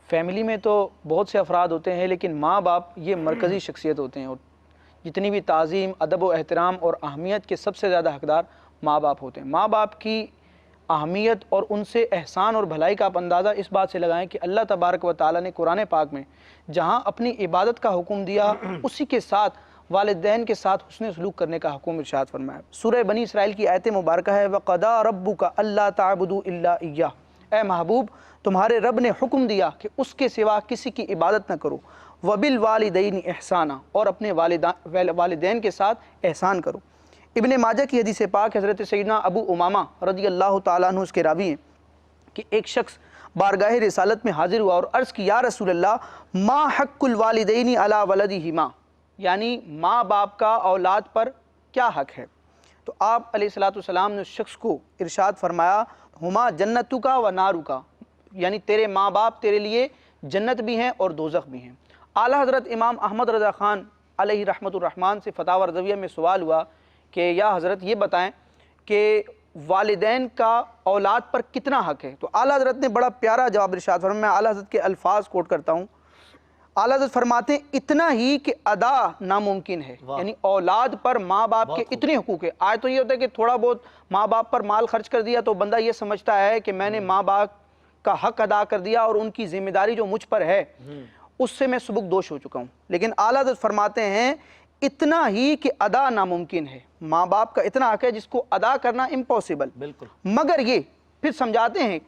Family میں تو بہت سے افراد ہوتے ہیں، لیکن ماں باپ یہ مرکزی شخصیت ہوتے ہیں، اور جتنی بھی تعظیم، ادب و احترام اور اہمیت کے سب سے زیادہ حقدار ماں باپ ہوتے ہیں۔ ماں باپ کی اہمیت اور ان سے احسان اور بھلائی کا آپ اندازہ اس بات سے لگائیں کہ اللہ تبارک و تعالیٰ نے قرآن پاک میں جہاں اپنی عبادت کا حکم دیا، اسی کے ساتھ والدین کے ساتھ حسن سلوک کرنے کا حکم ارشاد فرمایا۔ سورہ بنی اسرائیل کی آیت مبارکہ ہے وَقَضَىٰ رَبُّكَ أَلَّا تَعْبُدُوا إِلَّا إِيَّاهُ، اے محبوب تمہارے رب نے حکم دیا کہ اس کے سوا کسی کی عبادت نہ کرو، وَبِالْوَالِدَيْنِ إِحْسَانًا، اور اپنے والدین کے ساتھ احسان کرو۔ ابن ماجہ کی حدیث پاک حضرت سیدنا ابو امامہ رضی اللہ تعالیٰ عنہ اس کے راوی ہیں کہ ایک شخص بارگاہ رسالت میں حاضر ہوا اور عرض کی یا رسول اللہ ما حق الوالدین علی ولدہما، یعنی ماں باپ کا اولاد پر کیا حق ہے؟ تو آپ علیہ السلام نے اس شخص کو ارشاد فرمایا ہما جنتک و نارک، یعنی تیرے ماں باپ تیرے لیے جنت بھی ہیں اور دوزخ بھی ہیں۔ اعلیٰ حضرت امام احمد رضا خان علیہ رحمۃ الرحمن سے فتاوی رضویہ میں سوال ہوا کہ یا حضرت یہ بتائیں کہ والدین کا اولاد پر کتنا حق ہے؟ تو اعلیٰ حضرت نے بڑا پیارا جواب ارشاد فرمایا، میں اعلیٰ حضرت کے الفاظ کوٹ کرتا ہوں۔ اعلیٰ حضرت فرماتے ہیں اتنا ہی کہ ادا ناممکن ہے، یعنی اولاد پر ماں باپ کے اتنے حقوق ہیں۔ آج تو یہ ہوتا ہے کہ تھوڑا بہت ماں باپ پر مال خرچ کر دیا تو بندہ یہ سمجھتا ہے کہ میں نے ماں باپ کا حق ادا کر دیا اور ان کی ذمہ داری جو مجھ پر ہے اس سے میں سبکدوش ہو چکا ہوں۔ لیکن اعلیٰ حضرت فرماتے ہیں اتنا ہی کہ ادا ناممکن ہے، ماں باپ کا اتنا حق ہے جس کو ادا کرنا امپاسبل، بالکل، مگر یہ پھر سمجھاتے ہیں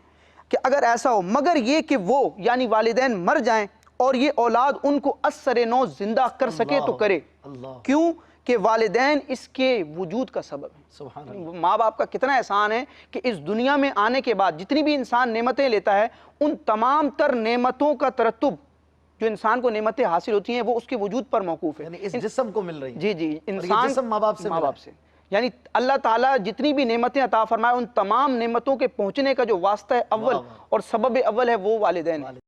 کہ اگر ایسا ہو مگر یہ کہ وہ یعنی والدین مر جائیں اور یہ اولاد ان کو اثر نو زندہ کر سکے تو کرے، کیوں کہ والدین اس کے وجود کا سبب ہے۔ ماں باپ کا کتنا احسان ہے کہ اس دنیا میں آنے کے بعد جتنی بھی انسان نعمتیں لیتا ہے ان تمام تر نعمتوں کا ترتب جو انسان کو نعمتیں حاصل ہوتی ہیں وہ اس کے وجود پر موقوف ہے، یعنی اس جسم کو مل رہی ہے۔ جی انسان جسم ماں باپ سے یعنی اللہ تعالیٰ جتنی بھی نعمتیں عطا فرمائے ان تمام نعمتوں کے پہنچنے کا جو واسطہ اول اور سبب اول ہے وہ والدین ہے۔